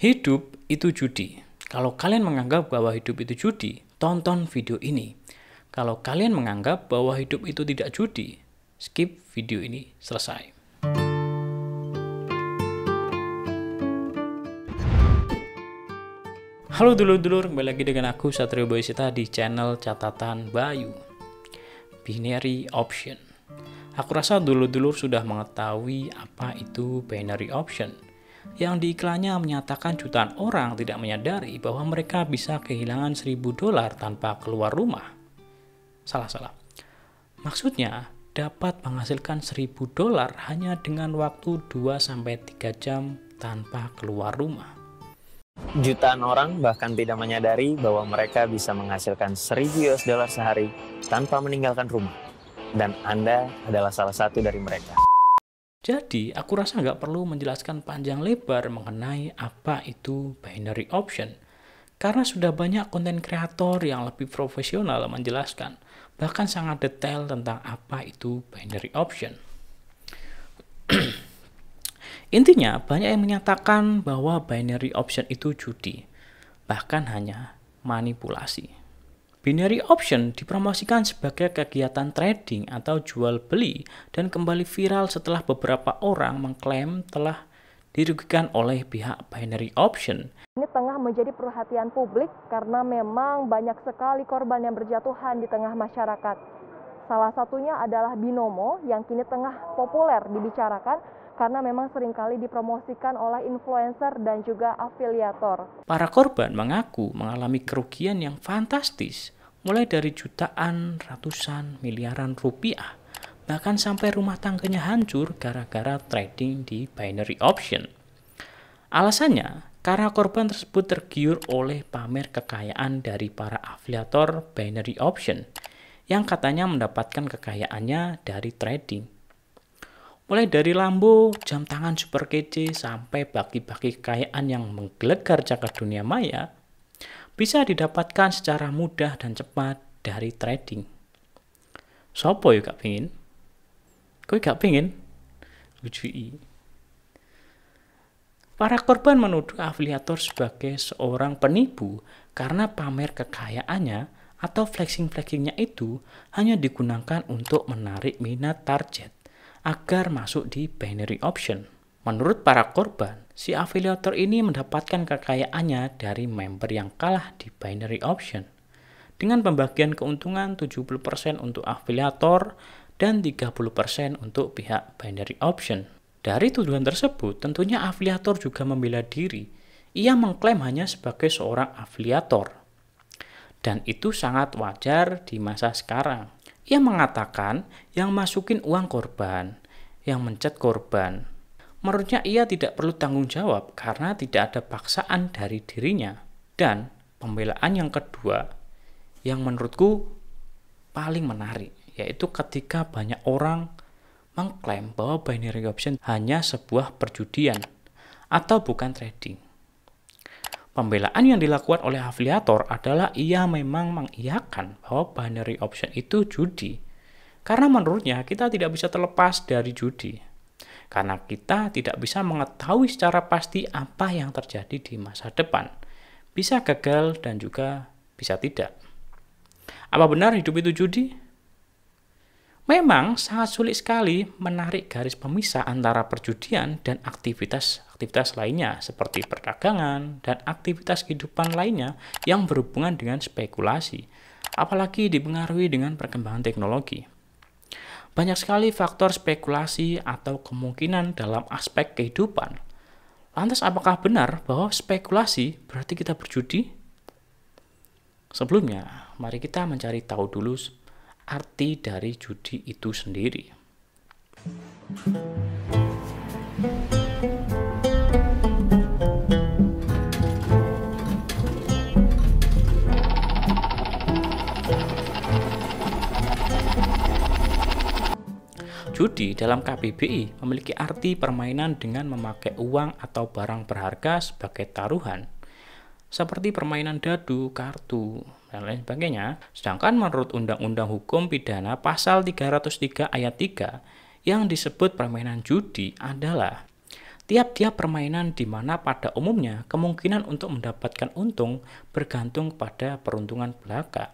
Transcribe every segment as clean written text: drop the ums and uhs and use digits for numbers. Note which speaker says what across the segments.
Speaker 1: Hidup itu judi. Kalau kalian menganggap bahwa hidup itu judi, tonton video ini. Kalau kalian menganggap bahwa hidup itu tidak judi, skip video ini selesai. Halo dulur-dulur, kembali lagi dengan aku Satrio Boysita di channel Catatan Bayu. Binary Option. Aku rasa dulur-dulur sudah mengetahui apa itu binary option. Yang di iklannya menyatakan jutaan orang tidak menyadari bahwa mereka bisa kehilangan $1.000 tanpa keluar rumah. Salah. Maksudnya, dapat menghasilkan $1.000 hanya dengan waktu 2-3 jam tanpa keluar rumah.
Speaker 2: Jutaan orang bahkan tidak menyadari bahwa mereka bisa menghasilkan $1.000 sehari tanpa meninggalkan rumah. Dan Anda adalah salah satu dari mereka.
Speaker 1: Jadi, aku rasa nggak perlu menjelaskan panjang lebar mengenai apa itu binary option. Karena sudah banyak konten kreator yang lebih profesional menjelaskan, bahkan sangat detail tentang apa itu binary option. Intinya, banyak yang menyatakan bahwa binary option itu judi, bahkan hanya manipulasi. Binary option dipromosikan sebagai kegiatan trading atau jual beli dan kembali viral setelah beberapa orang mengklaim telah dirugikan oleh pihak binary option.
Speaker 3: Ini tengah menjadi perhatian publik karena memang banyak sekali korban yang berjatuhan di tengah masyarakat. Salah satunya adalah binomo yang kini tengah populer dibicarakan karena memang seringkali dipromosikan oleh influencer dan juga afiliator.
Speaker 1: Para korban mengaku mengalami kerugian yang fantastis, mulai dari jutaan, ratusan, miliaran rupiah, bahkan sampai rumah tangganya hancur gara-gara trading di binary option. Alasannya, karena korban tersebut tergiur oleh pamer kekayaan dari para afiliator binary option, yang katanya mendapatkan kekayaannya dari trading. Mulai dari Lambo, jam tangan super kece, sampai bagi-bagi kekayaan yang menggelegar jagat dunia maya, bisa didapatkan secara mudah dan cepat dari trading. Sopo yuk gak pingin? Kau gak pingin? Ujui. Para korban menuduh afiliator sebagai seorang penipu karena pamer kekayaannya atau flexing-flexingnya itu hanya digunakan untuk menarik minat target agar masuk di binary option. Menurut para korban, si afiliator ini mendapatkan kekayaannya dari member yang kalah di binary option dengan pembagian keuntungan 70% untuk afiliator dan 30% untuk pihak binary option. Dari tuduhan tersebut, tentunya afiliator juga membela diri. Ia mengklaim hanya sebagai seorang afiliator. Dan itu sangat wajar di masa sekarang. Ia mengatakan yang masukin uang korban, yang mencet korban. Menurutnya ia tidak perlu tanggung jawab karena tidak ada paksaan dari dirinya. Dan pembelaan yang kedua, yang menurutku paling menarik, yaitu ketika banyak orang mengklaim bahwa binary option hanya sebuah perjudian atau bukan trading. Pembelaan yang dilakukan oleh afiliator adalah ia memang mengiyakan bahwa binary option itu judi. Karena menurutnya kita tidak bisa terlepas dari judi. Karena kita tidak bisa mengetahui secara pasti apa yang terjadi di masa depan. Bisa gagal dan juga bisa tidak. Apa benar hidup itu judi? Memang sangat sulit sekali menarik garis pemisah antara perjudian dan aktivitas lainnya seperti perdagangan dan aktivitas kehidupan lainnya yang berhubungan dengan spekulasi, apalagi dipengaruhi dengan perkembangan teknologi. Banyak sekali faktor spekulasi atau kemungkinan dalam aspek kehidupan. Lantas apakah benar bahwa spekulasi berarti kita berjudi? Sebelumnya, mari kita mencari tahu dulu arti dari judi itu sendiri. Judi dalam KBBI memiliki arti permainan dengan memakai uang atau barang berharga sebagai taruhan, seperti permainan dadu, kartu, dan lain sebagainya. Sedangkan menurut Undang-Undang Hukum Pidana Pasal 303 Ayat 3 yang disebut permainan judi adalah tiap-tiap permainan di mana pada umumnya kemungkinan untuk mendapatkan untung bergantung pada peruntungan belaka.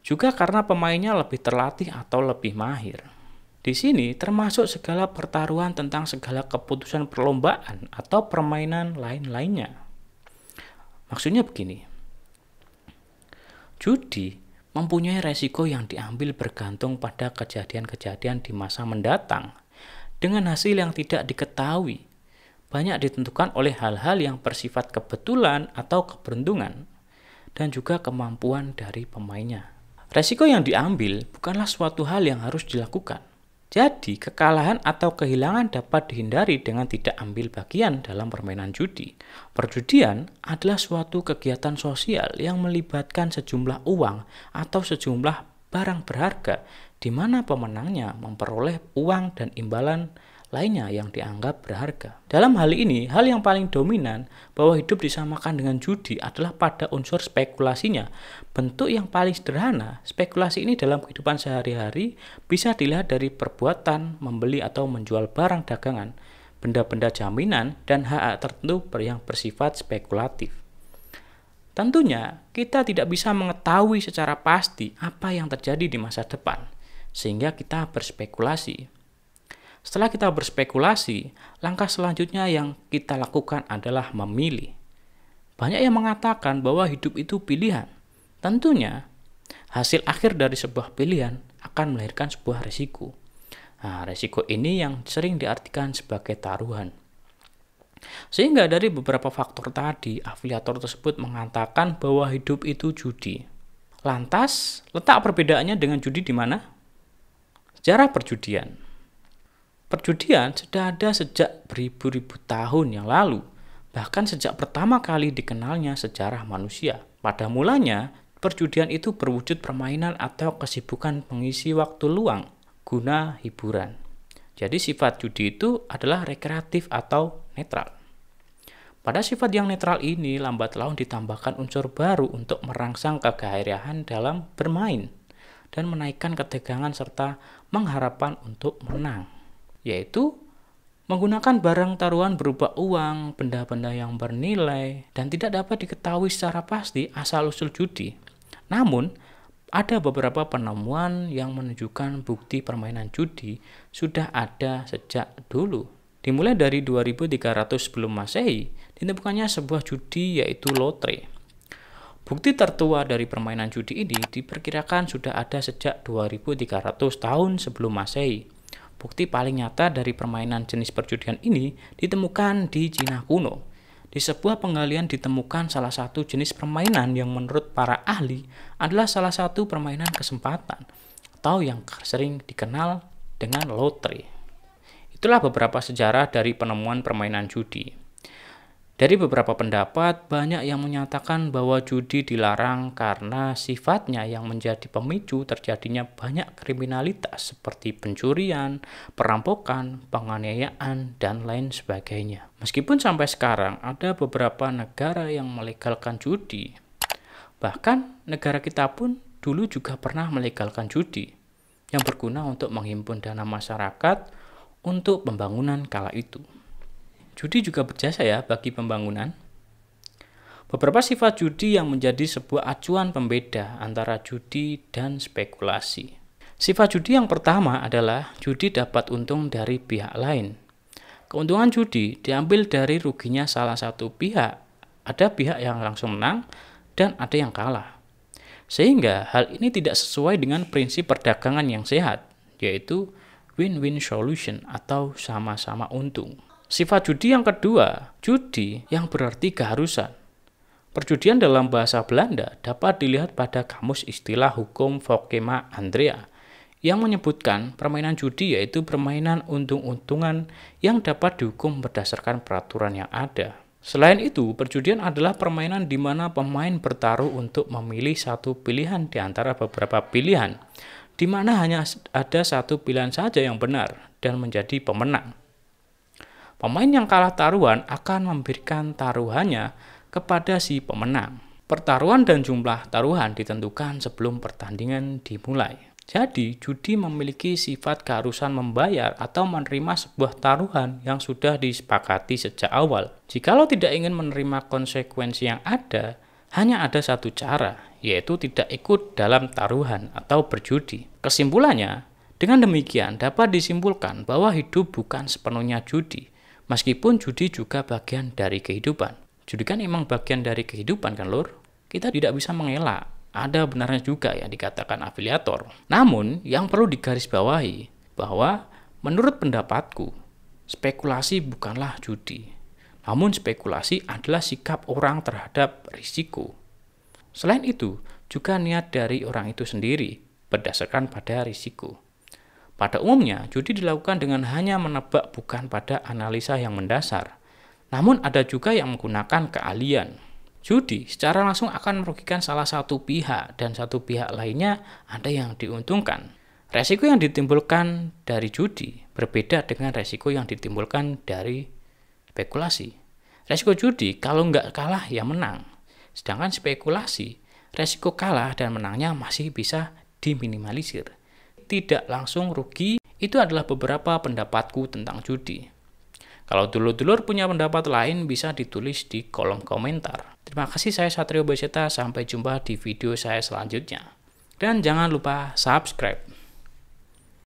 Speaker 1: Juga karena pemainnya lebih terlatih atau lebih mahir. Di sini termasuk segala pertaruhan tentang segala keputusan perlombaan atau permainan lain-lainnya. Maksudnya begini, judi mempunyai resiko yang diambil bergantung pada kejadian-kejadian di masa mendatang, dengan hasil yang tidak diketahui, banyak ditentukan oleh hal-hal yang bersifat kebetulan atau keberuntungan, dan juga kemampuan dari pemainnya. Resiko yang diambil bukanlah suatu hal yang harus dilakukan. Jadi, kekalahan atau kehilangan dapat dihindari dengan tidak ambil bagian dalam permainan judi. Perjudian adalah suatu kegiatan sosial yang melibatkan sejumlah uang atau sejumlah barang berharga, di mana pemenangnya memperoleh uang dan imbalan lainnya yang dianggap berharga. Dalam hal ini, hal yang paling dominan bahwa hidup disamakan dengan judi adalah pada unsur spekulasinya. Bentuk yang paling sederhana, spekulasi ini dalam kehidupan sehari-hari bisa dilihat dari perbuatan membeli atau menjual barang dagangan, benda-benda jaminan, dan hak tertentu yang bersifat spekulatif. Tentunya, kita tidak bisa mengetahui secara pasti apa yang terjadi di masa depan, sehingga kita berspekulasi. Setelah kita berspekulasi, langkah selanjutnya yang kita lakukan adalah memilih. Banyak yang mengatakan bahwa hidup itu pilihan. Tentunya, hasil akhir dari sebuah pilihan akan melahirkan sebuah resiko. Nah, resiko ini yang sering diartikan sebagai taruhan. Sehingga dari beberapa faktor tadi, afiliator tersebut mengatakan bahwa hidup itu judi. Lantas, letak perbedaannya dengan judi di mana? Sejarah perjudian. Perjudian sudah ada sejak beribu-ribu tahun yang lalu, bahkan sejak pertama kali dikenalnya sejarah manusia. Pada mulanya, perjudian itu berwujud permainan atau kesibukan pengisi waktu luang guna hiburan. Jadi sifat judi itu adalah rekreatif atau netral. Pada sifat yang netral ini, lambat laun ditambahkan unsur baru untuk merangsang kegairahan dalam bermain dan menaikkan ketegangan serta pengharapan untuk menang, yaitu menggunakan barang taruhan berupa uang, benda-benda yang bernilai, dan tidak dapat diketahui secara pasti asal-usul judi. Namun, ada beberapa penemuan yang menunjukkan bukti permainan judi sudah ada sejak dulu. Dimulai dari 2300 sebelum Masehi, ditemukannya sebuah judi yaitu lotre. Bukti tertua dari permainan judi ini diperkirakan sudah ada sejak 2300 tahun sebelum Masehi. Bukti paling nyata dari permainan jenis perjudian ini ditemukan di Cina kuno. Di sebuah penggalian ditemukan salah satu jenis permainan yang menurut para ahli adalah salah satu permainan kesempatan atau yang sering dikenal dengan lotre. Itulah beberapa sejarah dari penemuan permainan judi. Dari beberapa pendapat, banyak yang menyatakan bahwa judi dilarang karena sifatnya yang menjadi pemicu terjadinya banyak kriminalitas seperti pencurian, perampokan, penganiayaan, dan lain sebagainya. Meskipun sampai sekarang ada beberapa negara yang melegalkan judi, bahkan negara kita pun dulu juga pernah melegalkan judi yang berguna untuk menghimpun dana masyarakat untuk pembangunan kala itu. Judi juga berjasa ya bagi pembangunan. Beberapa sifat judi yang menjadi sebuah acuan pembeda antara judi dan spekulasi. Sifat judi yang pertama adalah judi dapat untung dari pihak lain. Keuntungan judi diambil dari ruginya salah satu pihak. Ada pihak yang langsung menang dan ada yang kalah. Sehingga hal ini tidak sesuai dengan prinsip perdagangan yang sehat, yaitu win-win solution atau sama-sama untung. Sifat judi yang kedua, judi yang berarti keharusan. Perjudian dalam bahasa Belanda dapat dilihat pada kamus istilah hukum Vokema Andrea yang menyebutkan permainan judi yaitu permainan untung-untungan yang dapat dihukum berdasarkan peraturan yang ada. Selain itu, perjudian adalah permainan di mana pemain bertaruh untuk memilih satu pilihan di antara beberapa pilihan, di mana hanya ada satu pilihan saja yang benar dan menjadi pemenang. Pemain yang kalah taruhan akan memberikan taruhannya kepada si pemenang. Pertaruhan dan jumlah taruhan ditentukan sebelum pertandingan dimulai. Jadi, judi memiliki sifat keharusan membayar atau menerima sebuah taruhan yang sudah disepakati sejak awal. Jikalau tidak ingin menerima konsekuensi yang ada, hanya ada satu cara, yaitu tidak ikut dalam taruhan atau berjudi. Kesimpulannya, dengan demikian dapat disimpulkan bahwa hidup bukan sepenuhnya judi, meskipun judi juga bagian dari kehidupan. Judi kan emang bagian dari kehidupan kan, Lur? Kita tidak bisa mengelak. Ada benarnya juga yang dikatakan afiliator. Namun, yang perlu digarisbawahi bahwa menurut pendapatku, spekulasi bukanlah judi. Namun spekulasi adalah sikap orang terhadap risiko. Selain itu, juga niat dari orang itu sendiri berdasarkan pada risiko. Pada umumnya, judi dilakukan dengan hanya menebak bukan pada analisa yang mendasar. Namun ada juga yang menggunakan keahlian. Judi secara langsung akan merugikan salah satu pihak dan satu pihak lainnya ada yang diuntungkan. Resiko yang ditimbulkan dari judi berbeda dengan resiko yang ditimbulkan dari spekulasi. Resiko judi kalau nggak kalah ya menang. Sedangkan spekulasi, resiko kalah dan menangnya masih bisa diminimalisir. Tidak langsung rugi, itu adalah beberapa pendapatku tentang judi. Kalau dulur-dulur punya pendapat lain bisa ditulis di kolom komentar. Terima kasih, saya Satrio Beseta, sampai jumpa di video saya selanjutnya. Dan jangan lupa subscribe.